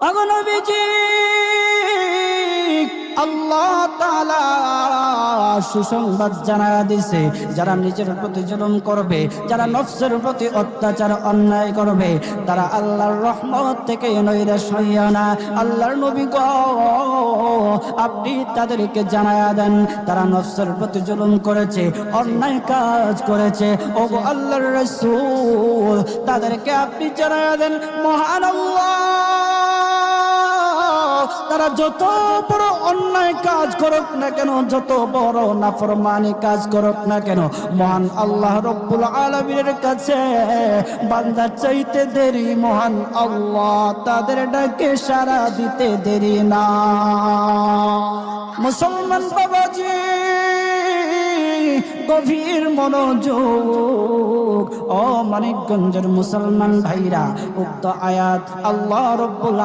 ওগো নবীজি, আল্লাহ তাআলা সুসংবাদ জানায়া দিছে, যারা নিজের প্রতি জুলুম করবে, যারা নফসের প্রতি অত্যাচার অন্যায় করবে, তারা আল্লাহর রহমত থেকে নৈরাশ হইও না। আল্লাহর নবী গো, আপনি তাদেরকে জানায়া দেন, তারা নফসের প্রতি জুলুম করেছে, অন্যায় কাজ করেছে। ওগো আল্লাহর রাসূল, তাদেরকে আপনি জানায়া দেন, মহান আল্লাহ তারা যত বড় অন্যায় কাজ করুক না কেন, যত বড় নাফরমানি কাজ করুক না কেন, মহান আল্লাহ রব্বুল আলামিনের কাছে বান্দা চাইতে দেরি, মহান আল্লাহ তাদের ডাকে সাড়া দিতে দেরি না। মুসলমান বাবাজি, গভীর মনোযোগ, ও মানিকগঞ্জের মুসলমান ভাইরা, উক্ত আয়াত আল্লাহ রব্বুল